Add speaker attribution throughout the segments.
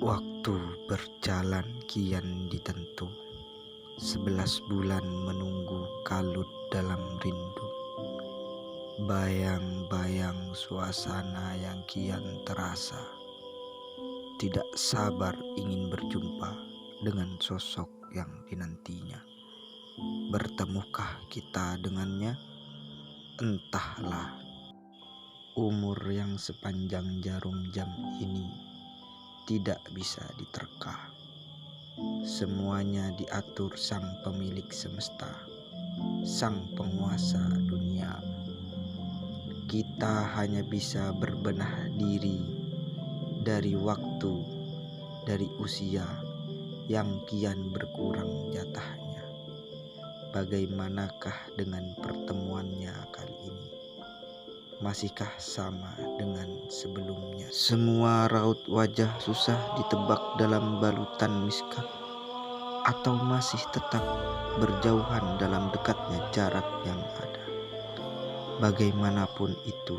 Speaker 1: Waktu berjalan kian ditentu, 11 bulan menunggu kalut dalam rindu. Bayang-bayang suasana yang kian terasa, tidak sabar ingin berjumpa dengan sosok yang dinantinya. Bertemukah kita dengannya? Entahlah. Umur yang sepanjang jarum jam ini tidak bisa diterka. Semuanya diatur sang pemilik semesta, sang penguasa dunia. Kita hanya bisa berbenah diri dari waktu, dari usia yang kian berkurang jatahnya. Bagaimanakah dengan pertemuannya kali ini? Masihkah sama dengan sebelumnya? Semua raut wajah susah ditebak dalam balutan miskat, atau masih tetap berjauhan dalam dekatnya jarak yang ada. Bagaimanapun itu,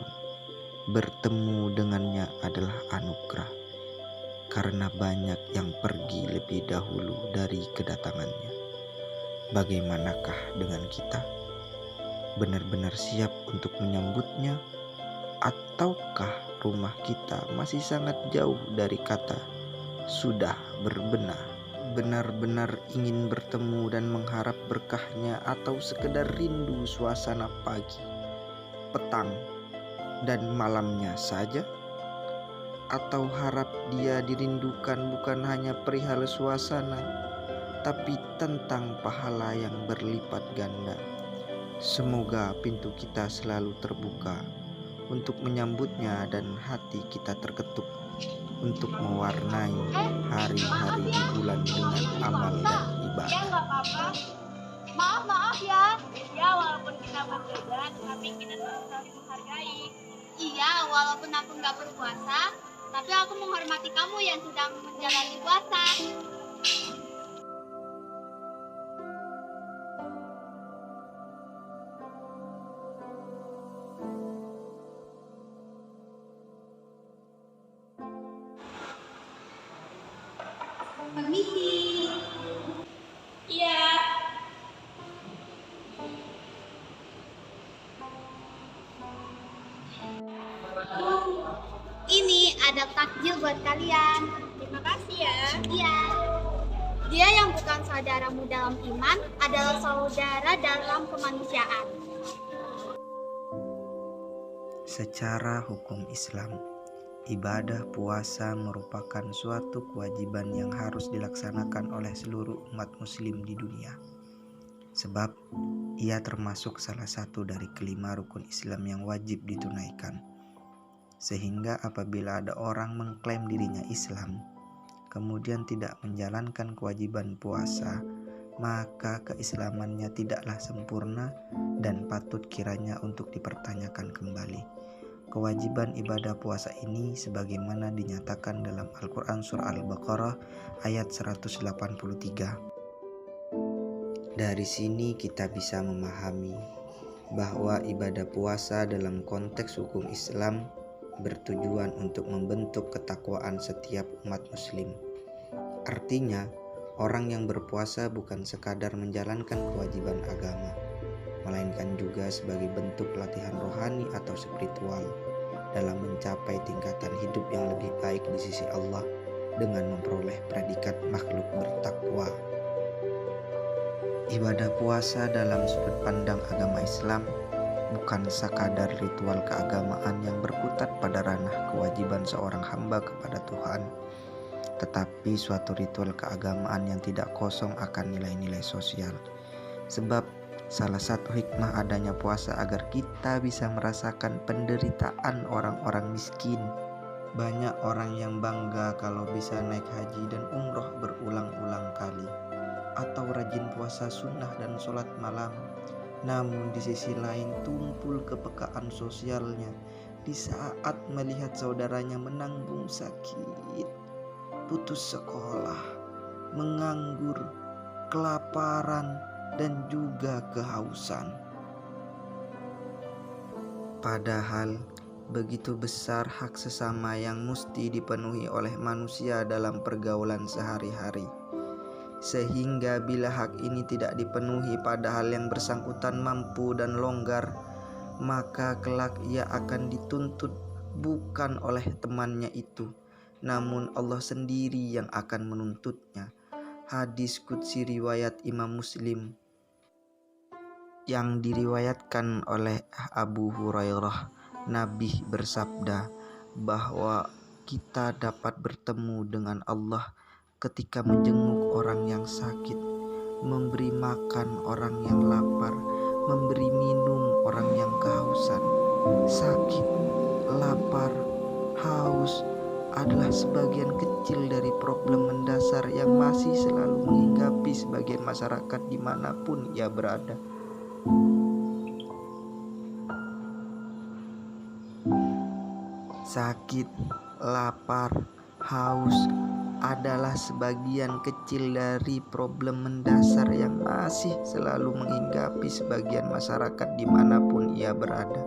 Speaker 1: bertemu dengannya adalah anugerah, karena banyak yang pergi lebih dahulu dari kedatangannya. Bagaimanakah dengan kita? Benar-benar siap untuk menyambutnya, ataukah rumah kita masih sangat jauh dari kata sudah berbenah? Benar-benar ingin bertemu dan mengharap berkahnya, atau sekedar rindu suasana pagi, petang, dan malamnya saja? Atau harap dia dirindukan bukan hanya perihal suasana, tapi tentang pahala yang berlipat ganda. Semoga pintu kita selalu terbuka untuk menyambutnya dan hati kita terketuk untuk mewarnai hari-hari di bulan dengan amal dan ibadah.
Speaker 2: Ya nggak apa-apa. Maaf ya. Ya walaupun kita berbeda, tapi kita tetap saling menghargai. Iya, walaupun aku nggak berpuasa, tapi aku menghormati kamu yang sedang menjalani puasa. Permisi. Iya. Ini ada takjil buat kalian. Terima kasih ya. Iya. Dia yang bukan saudaramu dalam iman adalah saudara dalam kemanusiaan.
Speaker 1: Secara hukum Islam, ibadah puasa merupakan suatu kewajiban yang harus dilaksanakan oleh seluruh umat muslim di dunia. Sebab ia termasuk salah satu dari kelima rukun Islam yang wajib ditunaikan. Sehingga apabila ada orang mengklaim dirinya Islam, kemudian tidak menjalankan kewajiban puasa, maka keislamannya tidaklah sempurna dan patut kiranya untuk dipertanyakan kembali. Kewajiban ibadah puasa ini sebagaimana dinyatakan dalam Al-Quran Surah Al-Baqarah ayat 183. Dari sini kita bisa memahami bahwa ibadah puasa dalam konteks hukum Islam bertujuan untuk membentuk ketakwaan setiap umat muslim. Artinya, orang yang berpuasa bukan sekadar menjalankan kewajiban agama, melainkan juga sebagai bentuk latihan rohani atau spiritual dalam mencapai tingkatan hidup yang lebih baik di sisi Allah dengan memperoleh predikat makhluk bertakwa. Ibadah puasa dalam sudut pandang agama Islam bukan sekadar ritual keagamaan yang berkutat pada ranah kewajiban seorang hamba kepada Tuhan, tetapi suatu ritual keagamaan yang tidak kosong akan nilai-nilai sosial. Sebab salah satu hikmah adanya puasa agar kita bisa merasakan penderitaan orang-orang miskin. Banyak orang yang bangga kalau bisa naik haji dan umroh berulang-ulang kali, atau rajin puasa sunnah dan sholat malam. Namun di sisi lain tumpul kepekaan sosialnya di saat melihat saudaranya menanggung sakit, putus sekolah, menganggur, kelaparan, dan juga kehausan. Padahal Begitu besar hak sesama yang mesti dipenuhi oleh manusia dalam pergaulan sehari-hari. Sehingga bila hak ini tidak dipenuhi padahal yang bersangkutan mampu dan longgar, maka kelak ia akan dituntut bukan oleh temannya itu, namun Allah sendiri yang akan menuntutnya. Hadis qudsi riwayat Imam Muslim yang diriwayatkan oleh Abu Hurairah. Nabi bersabda bahwa kita dapat bertemu dengan Allah ketika menjenguk orang yang sakit, memberi makan orang yang lapar, memberi minum orang yang kehausan. Sakit, lapar, haus adalah sebagian kecil dari problem mendasar yang masih selalu menghinggapi sebagian masyarakat dimanapun ia berada. Sakit, lapar, haus adalah sebagian kecil dari problem mendasar yang masih selalu menghinggapi sebagian masyarakat dimanapun ia berada.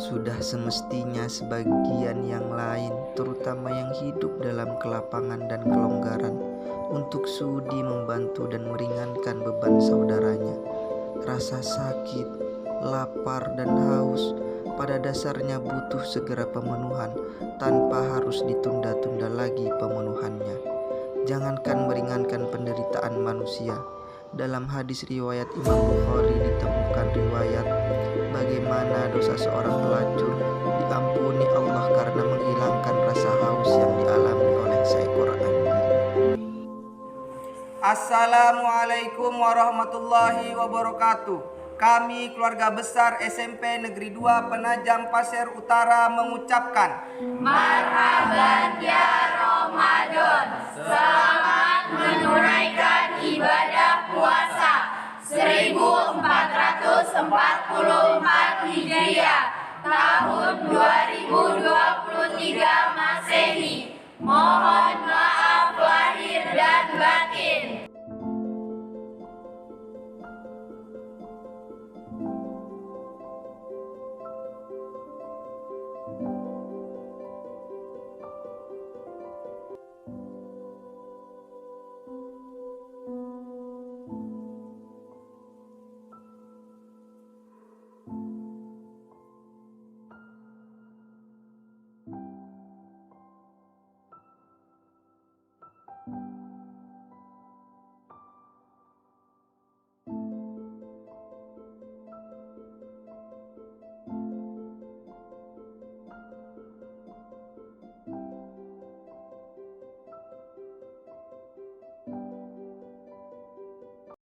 Speaker 1: Sudah semestinya sebagian yang lain, terutama yang hidup dalam kelapangan dan kelonggaran, untuk sudi membantu dan meringankan beban saudaranya. Rasa sakit, lapar, dan haus pada dasarnya butuh segera pemenuhan tanpa harus ditunda-tunda lagi pemenuhannya. Jangankan meringankan penderitaan manusia. Dalam hadis riwayat Imam Bukhari ditemukan riwayat bagaimana dosa seorang pelacur diampuni Allah karena menghilangkan rasa haus yang dialami oleh seekor anjing.
Speaker 3: Assalamualaikum warahmatullahi wabarakatuh. Kami keluarga besar SMP Negeri 2 Penajam Pasir Utara mengucapkan
Speaker 4: Marhaban ya Ramadan. Selamat menunaikan ibadah puasa 1444 Hijriah tahun 2023 Masehi. Mohon